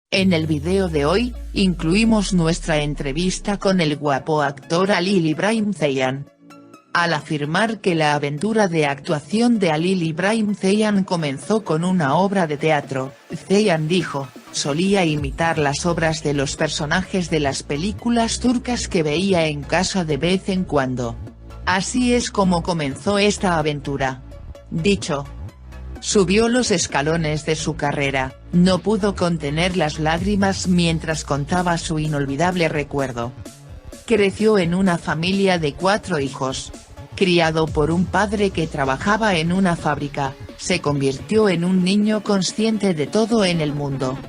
En el video de hoy, incluimos nuestra entrevista con el guapo actor Halil İbrahim Ceyhan. Al afirmar que la aventura de actuación de Halil İbrahim Ceyhan comenzó con una obra de teatro, Ceyhan dijo, solía imitar las obras de los personajes de las películas turcas que veía en casa de vez en cuando. Así es como comenzó esta aventura. Dicho. Subió los escalones de su carrera, no pudo contener las lágrimas mientras contaba su inolvidable recuerdo. Creció en una familia de 4 hijos. Criado por un padre que trabajaba en una fábrica, se convirtió en un niño consciente de todo en el mundo.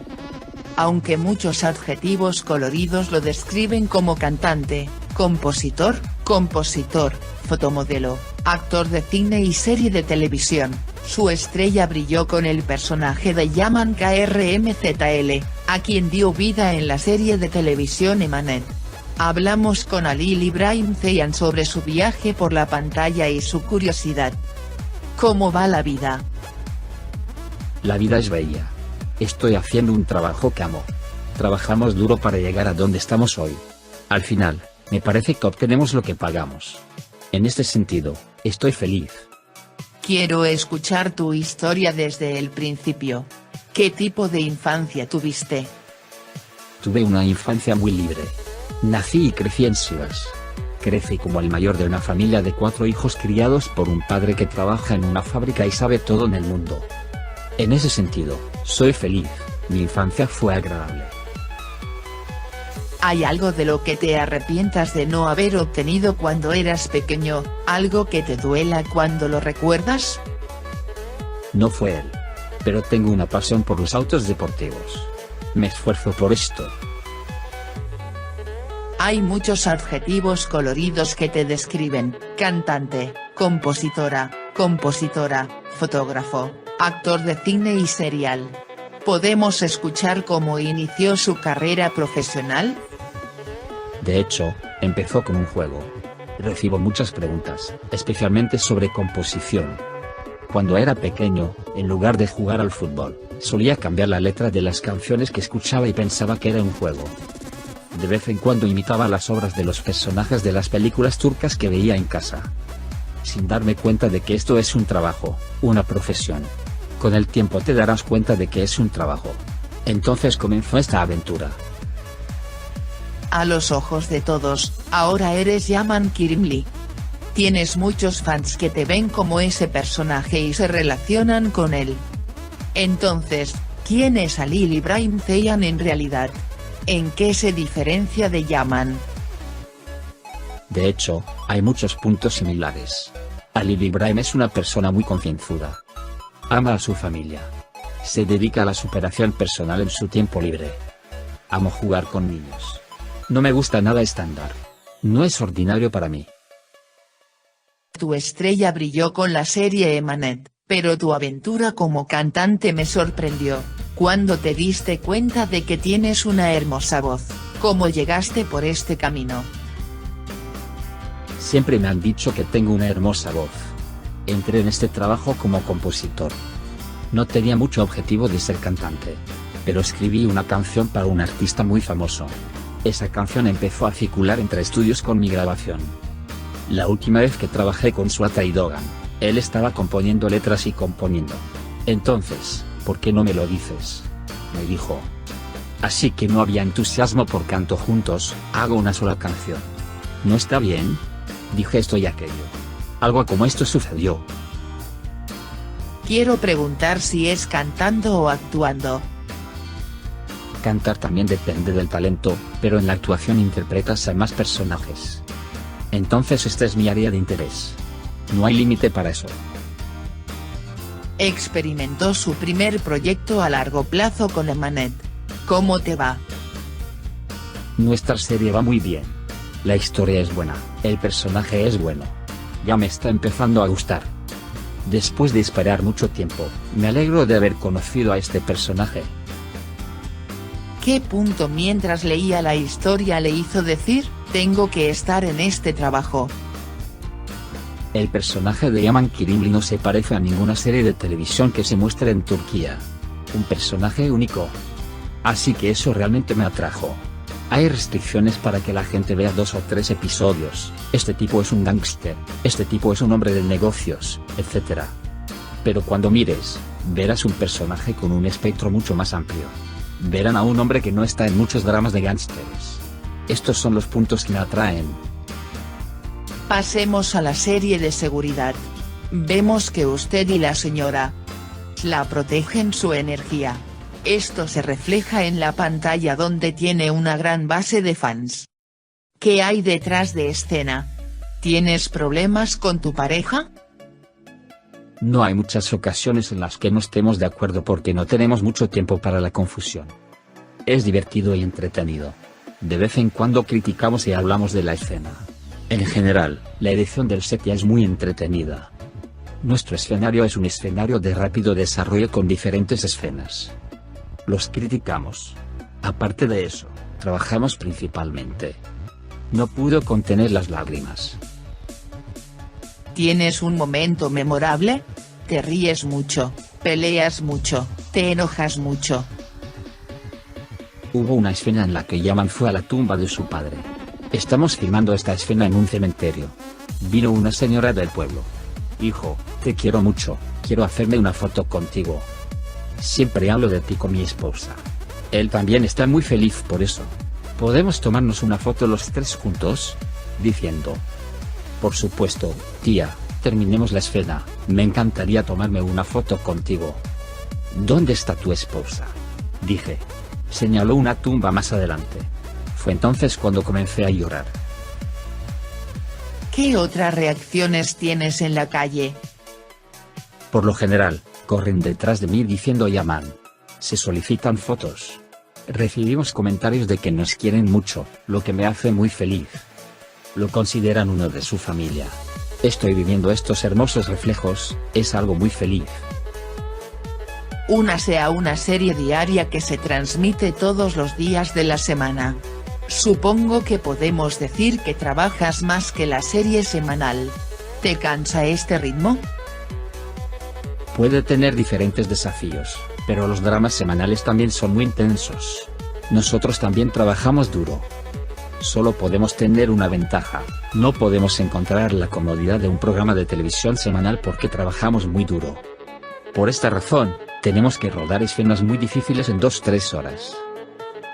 Aunque muchos adjetivos coloridos lo describen como cantante, compositor, fotomodelo, actor de cine y serie de televisión, su estrella brilló con el personaje de Yaman KRMZL, a quien dio vida en la serie de televisión Emanet. Hablamos con Halil İbrahim Ceyhan sobre su viaje por la pantalla y su curiosidad. ¿Cómo va la vida? La vida es bella. Estoy haciendo un trabajo que amo. Trabajamos duro para llegar a donde estamos hoy. Al final, me parece que obtenemos lo que pagamos. En este sentido, estoy feliz. Quiero escuchar tu historia desde el principio. ¿Qué tipo de infancia tuviste? Tuve una infancia muy libre. Nací y crecí en Sivas. Crecí como el mayor de una familia de 4 hijos criados por un padre que trabaja en una fábrica y sabe todo en el mundo. En ese sentido, soy feliz, mi infancia fue agradable. ¿Hay algo de lo que te arrepientas de no haber obtenido cuando eras pequeño, algo que te duela cuando lo recuerdas? No fue él. Pero tengo una pasión por los autos deportivos. Me esfuerzo por esto. Hay muchos adjetivos coloridos que te describen: cantante, compositora, fotógrafo, actor de cine y serial. ¿Podemos escuchar cómo inició su carrera profesional? De hecho, empezó con un juego. Recibo muchas preguntas, especialmente sobre composición. Cuando era pequeño, en lugar de jugar al fútbol, solía cambiar la letra de las canciones que escuchaba y pensaba que era un juego. De vez en cuando imitaba las obras de los personajes de las películas turcas que veía en casa. Sin darme cuenta de que esto es un trabajo, una profesión. Con el tiempo te darás cuenta de que es un trabajo. Entonces comenzó esta aventura. A los ojos de todos, ahora eres Yaman Kirimli. Tienes muchos fans que te ven como ese personaje y se relacionan con él. Entonces, ¿quién es Halil İbrahim Ceyhan en realidad? ¿En qué se diferencia de Yaman? De hecho, hay muchos puntos similares. Halil İbrahim es una persona muy concienzuda. Ama a su familia. Se dedica a la superación personal en su tiempo libre. Amo jugar con niños. No me gusta nada estándar. No es ordinario para mí. Tu estrella brilló con la serie Emanet, pero tu aventura como cantante me sorprendió. ¿Cuándo te diste cuenta de que tienes una hermosa voz? ¿Cómo llegaste por este camino? Siempre me han dicho que tengo una hermosa voz. Entré en este trabajo como compositor. No tenía mucho objetivo de ser cantante. Pero escribí una canción para un artista muy famoso. Esa canción empezó a circular entre estudios con mi grabación. La última vez que trabajé con Suat Aydogan, él estaba componiendo letras y componiendo. Entonces, ¿por qué no me lo dices? Me dijo. Así que no había entusiasmo por canto juntos, hago una sola canción. ¿No está bien? Dije esto y aquello. Algo como esto sucedió. Quiero preguntar si es cantando o actuando. Cantar también depende del talento, pero en la actuación interpretas a más personajes. Entonces esta es mi área de interés. No hay límite para eso. Experimentó su primer proyecto a largo plazo con Emanet. ¿Cómo te va? Nuestra serie va muy bien. La historia es buena, el personaje es bueno. Ya me está empezando a gustar. Después de esperar mucho tiempo, me alegro de haber conocido a este personaje. ¿Qué punto mientras leía la historia le hizo decir, tengo que estar en este trabajo? El personaje de Yaman Kirimli no se parece a ninguna serie de televisión que se muestre en Turquía. Un personaje único. Así que eso realmente me atrajo. Hay restricciones para que la gente vea 2 o 3 episodios, este tipo es un gángster, este tipo es un hombre de negocios, etc. Pero cuando mires, verás un personaje con un espectro mucho más amplio. Verán a un hombre que no está en muchos dramas de gángsters. Estos son los puntos que me atraen. Pasemos a la serie de seguridad. Vemos que usted y la señora la protegen su energía. Esto se refleja en la pantalla donde tiene una gran base de fans. ¿Qué hay detrás de escena? ¿Tienes problemas con tu pareja? No hay muchas ocasiones en las que no estemos de acuerdo porque no tenemos mucho tiempo para la confusión. Es divertido y entretenido. De vez en cuando criticamos y hablamos de la escena. En general, la edición del set ya es muy entretenida. Nuestro escenario es un escenario de rápido desarrollo con diferentes escenas. Los criticamos. Aparte de eso, trabajamos principalmente. No pudo contener las lágrimas. ¿Tienes un momento memorable? ¿Te ríes mucho, peleas mucho, te enojas mucho? Hubo una escena en la que Yaman fue a la tumba de su padre. Estamos filmando esta escena en un cementerio. Vino una señora del pueblo. Hijo, te quiero mucho, quiero hacerme una foto contigo. Siempre hablo de ti con mi esposa. Él también está muy feliz por eso. ¿Podemos tomarnos una foto los 3 juntos? Diciendo. Por supuesto, tía, terminemos la escena, me encantaría tomarme una foto contigo. ¿Dónde está tu esposa? Dije. Señaló una tumba más adelante. Fue entonces cuando comencé a llorar. ¿Qué otras reacciones tienes en la calle? Por lo general, corren detrás de mí diciendo Yaman. Se solicitan fotos. Recibimos comentarios de que nos quieren mucho, lo que me hace muy feliz. Lo consideran uno de su familia. Estoy viviendo estos hermosos reflejos, es algo muy feliz. Únase a una serie diaria que se transmite todos los días de la semana. Supongo que podemos decir que trabajas más que la serie semanal. ¿Te cansa este ritmo? Puede tener diferentes desafíos, pero los dramas semanales también son muy intensos. Nosotros también trabajamos duro. Solo podemos tener una ventaja, no podemos encontrar la comodidad de un programa de televisión semanal porque trabajamos muy duro. Por esta razón, tenemos que rodar escenas muy difíciles en 2-3 horas.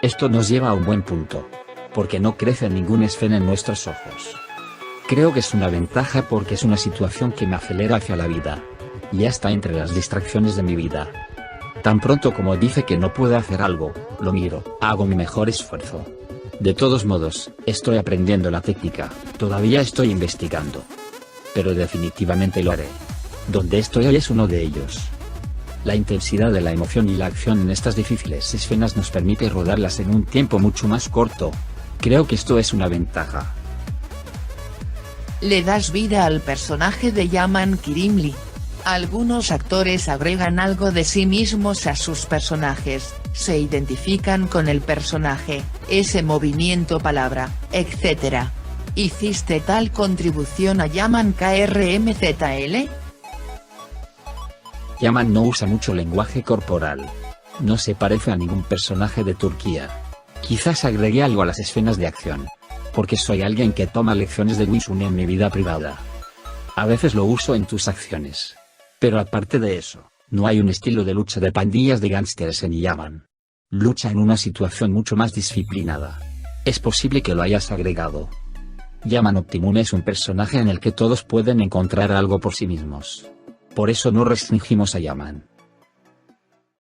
Esto nos lleva a un buen punto, porque no crece ninguna escena en nuestros ojos. Creo que es una ventaja porque es una situación que me acelera hacia la vida. Ya está entre las distracciones de mi vida. Tan pronto como dice que no puedo hacer algo, lo miro, hago mi mejor esfuerzo. De todos modos, estoy aprendiendo la técnica, todavía estoy investigando. Pero definitivamente lo haré. Donde estoy hoy es uno de ellos. La intensidad de la emoción y la acción en estas difíciles escenas nos permite rodarlas en un tiempo mucho más corto. Creo que esto es una ventaja. Le das vida al personaje de Yaman Kirimli. Algunos actores agregan algo de sí mismos a sus personajes, se identifican con el personaje, ese movimiento, palabra, etc. ¿Hiciste tal contribución a Yaman KRMZL? Yaman no usa mucho lenguaje corporal. No se parece a ningún personaje de Turquía. Quizás agregué algo a las escenas de acción. Porque soy alguien que toma lecciones de Wing Chun en mi vida privada. A veces lo uso en tus acciones. Pero aparte de eso, no hay un estilo de lucha de pandillas de gángsters en Yaman. Lucha en una situación mucho más disciplinada. Es posible que lo hayas agregado. Yaman Optimum es un personaje en el que todos pueden encontrar algo por sí mismos. Por eso no restringimos a Yaman.